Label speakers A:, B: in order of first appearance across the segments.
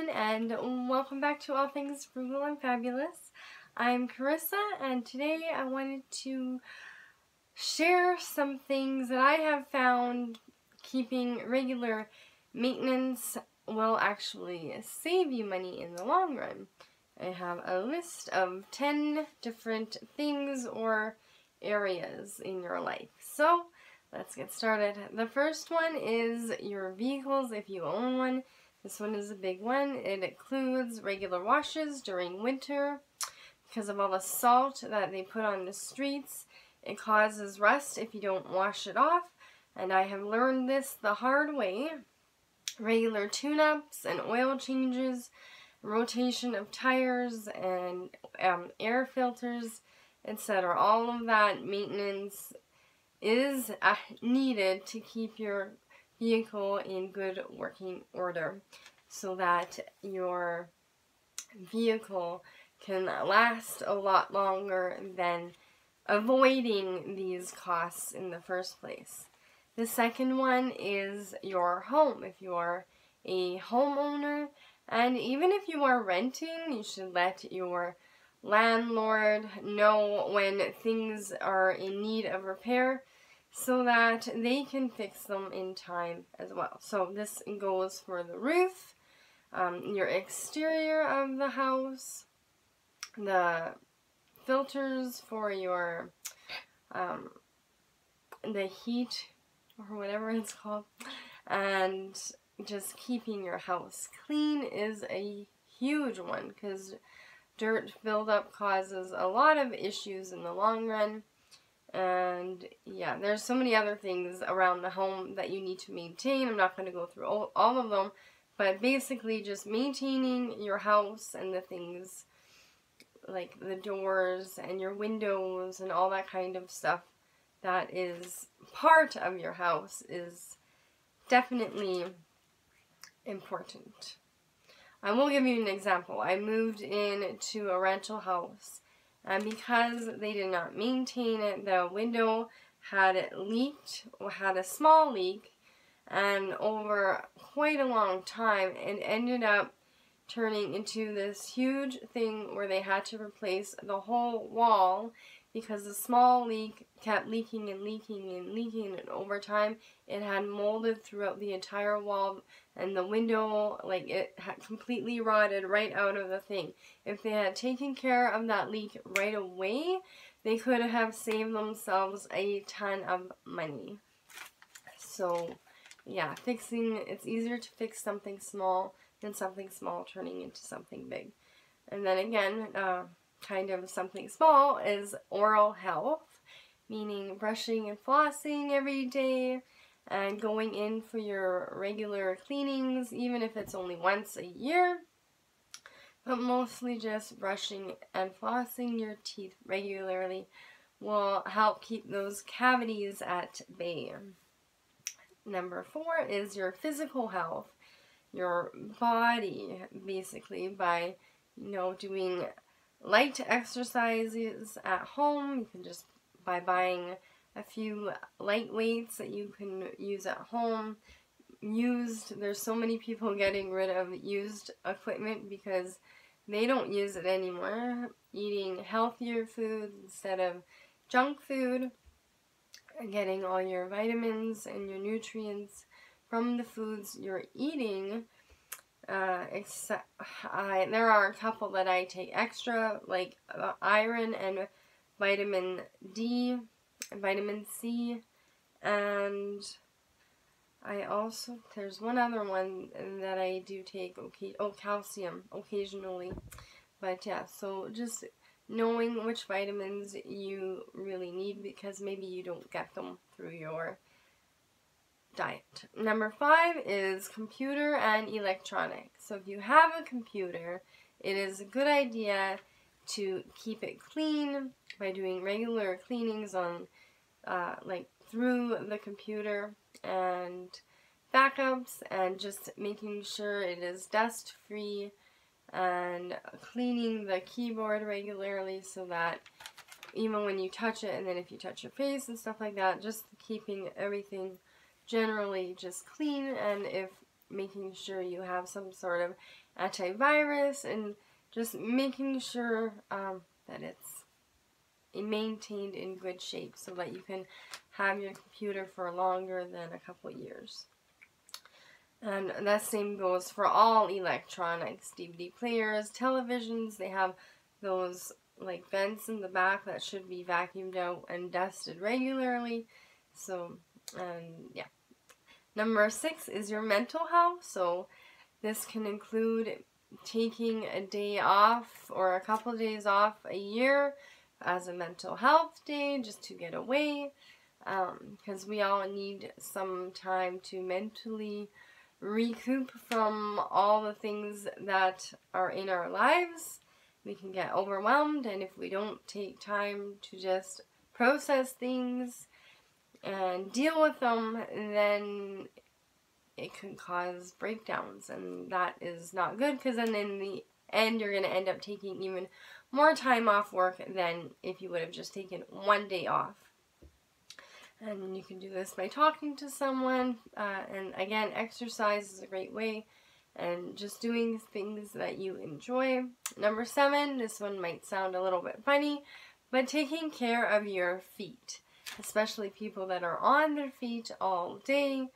A: everyone, and welcome back to All Things Frugal and Fabulous. I'm Carissa, and today I wanted to share some things that I have found keeping regular maintenance will actually save you money in the long run. I have a list of 10 different things or areas in your life. So, let's get started. The first one is your vehicles, if you own one. This one is a big one. It includes regular washes during winter. Because of all the salt that they put on the streets, it causes rust if you don't wash it off. And I have learned this the hard way. Regular tune-ups and oil changes, rotation of tires and air filters, etc. All of that maintenance is needed to keep your vehicle in good working order so that your vehicle can last a lot longer than avoiding these costs in the first place. The second one is your home. If you are a homeowner, and even if you are renting, you should let your landlord know when things are in need of repair so that they can fix them in time as well. So this goes for the roof, your exterior of the house, the filters for your the heat or whatever it's called, and just keeping your house clean is a huge one because dirt buildup causes a lot of issues in the long run. And yeah, there's so many other things around the home that you need to maintain. I'm not going to go through all of them, but basically just maintaining your house and the things like the doors and your windows and all that kind of stuff that is part of your house is definitely important. I will give you an example. I moved into a rental house, and because they did not maintain it, the window had leaked, or had a small leak, and over quite a long time, it ended up turning into this huge thing where they had to replace the whole wall because the small leak kept leaking and leaking and leaking, and over time it had molded throughout the entire wall, and the window, like, it had completely rotted right out of the thing. If they had taken care of that leak right away, they could have saved themselves a ton of money. So yeah, it's easier to fix something small than something small turning into something big. And then again, kind of something small is oral health, meaning brushing and flossing every day and going in for your regular cleanings, even if it's only once a year, but mostly just brushing and flossing your teeth regularly will help keep those cavities at bay. Number 4 is your physical health, your body, basically, by doing light exercises at home. You can just by buying a few light weights that you can use at home. There's so many people getting rid of used equipment because they don't use it anymore. Eating healthier food instead of junk food, getting all your vitamins and your nutrients from the foods you're eating. There are a couple that I take extra, like iron and vitamin D, vitamin C, and there's one other one that I do take, calcium occasionally. But yeah, so just knowing which vitamins you really need because maybe you don't get them through your diet. Number 5 is computer and electronics. So if you have a computer, it is a good idea to keep it clean by doing regular cleanings on through the computer and backups, and just making sure it is dust free and cleaning the keyboard regularly so that even when you touch it, and then if you touch your face and stuff like that, just keeping everything generally just clean. And if making sure you have some sort of antivirus, and just making sure that it's maintained in good shape so that you can have your computer for longer than a couple years. And that same goes for all electronics, DVD players, televisions. They have those like vents in the back that should be vacuumed out and dusted regularly. So, yeah. Number 6 is your mental health. So this can include taking a day off or a couple of days off a year as a mental health day just to get away, because we all need some time to mentally recoup from all the things that are in our lives. We can get overwhelmed, and if we don't take time to just process things and deal with them, then it can cause breakdowns, and that is not good, because then in the end you're going to end up taking even more time off work than if you would have just taken one day off. And you can do this by talking to someone, and again, exercise is a great way, and just doing things that you enjoy. Number 7, this one might sound a little bit funny, but taking care of your feet, especially people that are on their feet all day,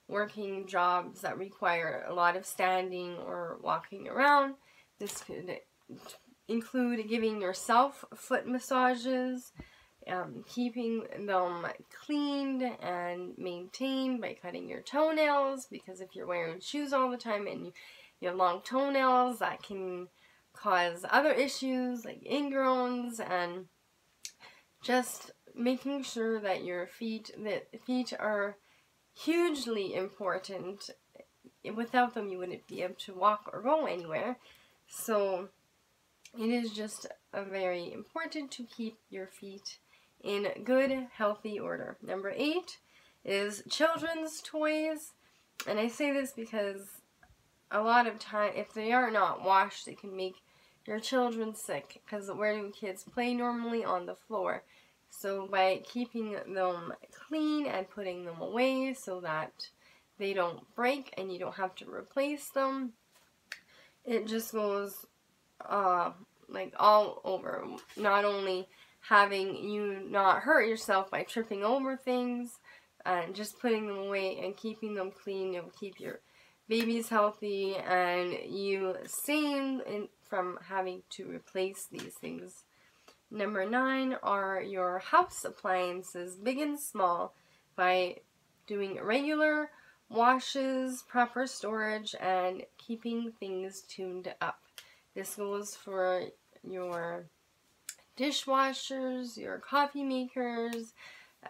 A: working jobs that require a lot of standing or walking around. This could include giving yourself foot massages, keeping them cleaned and maintained by cutting your toenails, because if you're wearing shoes all the time and you have long toenails, that can cause other issues like ingrowns, and just making sure that your feet are hugely important. Without them, you wouldn't be able to walk or go anywhere. So it is just very important to keep your feet in good, healthy order. Number 8 is children's toys. And I say this because a lot of time, if they are not washed, it can make your children sick, because where do kids play normally? On the floor. So by keeping them clean and putting them away so that they don't break and you don't have to replace them, it just goes like all over. Not only having you not hurt yourself by tripping over things, and just putting them away and keeping them clean, it will keep your babies healthy and you sane from having to replace these things. Number 9 are your house appliances, big and small, by doing regular washes, proper storage, and keeping things tuned up. This goes for your dishwashers, your coffee makers.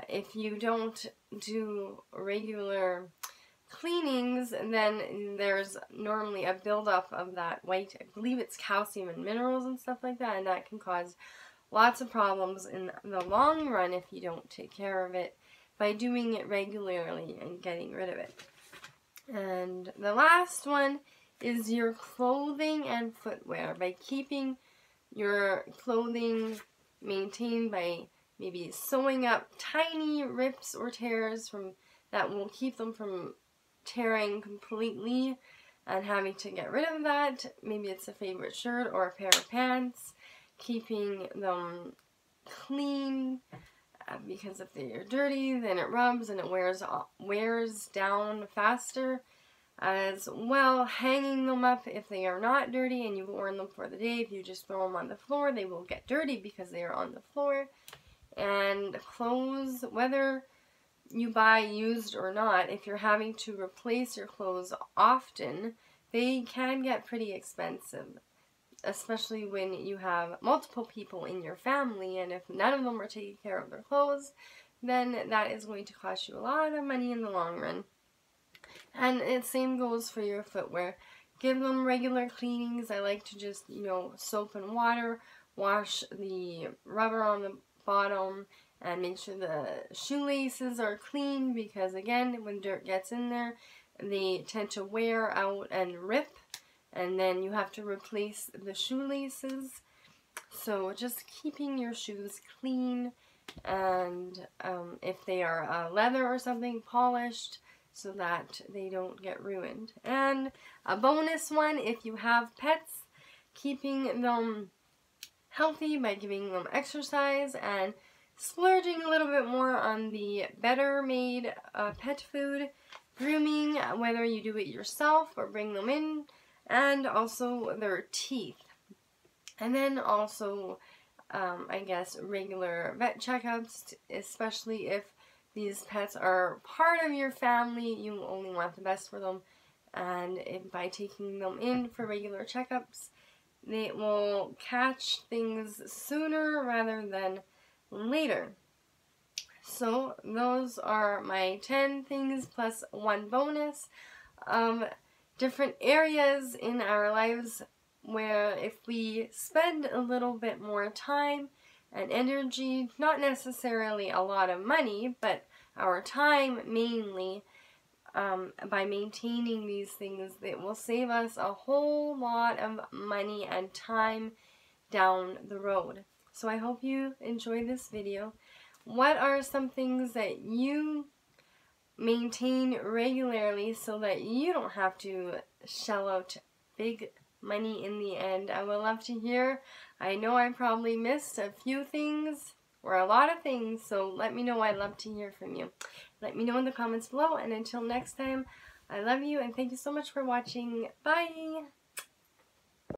A: If you don't do regular cleanings, then there's normally a buildup of that white, I believe it's calcium and minerals and stuff like that, and that can cause lots of problems in the long run if you don't take care of it by doing it regularly and getting rid of it. And the last one is your clothing and footwear, by keeping your clothing maintained by maybe sewing up tiny rips or tears that will keep them from tearing completely and having to get rid of that. Maybe it's a favorite shirt or a pair of pants. Keeping them clean, because if they are dirty, then it rubs and it wears down faster. As well, hanging them up if they are not dirty and you've worn them for the day. If you just throw them on the floor, they will get dirty because they are on the floor. And clothes, whether you buy used or not, if you're having to replace your clothes often, they can get pretty expensive, especially when you have multiple people in your family, and if none of them are taking care of their clothes, then that is going to cost you a lot of money in the long run. And the same goes for your footwear. Give them regular cleanings. I like to just, soap and water, wash the rubber on the bottom, and make sure the shoelaces are clean, because again, when dirt gets in there, they tend to wear out and rip, and then you have to replace the shoelaces. So just keeping your shoes clean, and if they are leather or something, polished, so that they don't get ruined. And a bonus one, if you have pets, keeping them healthy by giving them exercise and splurging a little bit more on the better made pet food, grooming, whether you do it yourself or bring them in, and also their teeth. And then also, I guess, regular vet checkups, especially if these pets are part of your family, you only want the best for them. And by taking them in for regular checkups, they will catch things sooner rather than later. So those are my 10 things plus one bonus of different areas in our lives where if we spend a little bit more time and energy, not necessarily a lot of money, but our time mainly, by maintaining these things, it will save us a whole lot of money and time down the road. So I hope you enjoyed this video. What are some things that you maintain regularly so that you don't have to shell out big money in the end? I would love to hear. I know I probably missed a few things or a lot of things, so let me know. I'd love to hear from you. Let me know in the comments below, and until next time, I love you and thank you so much for watching. Bye!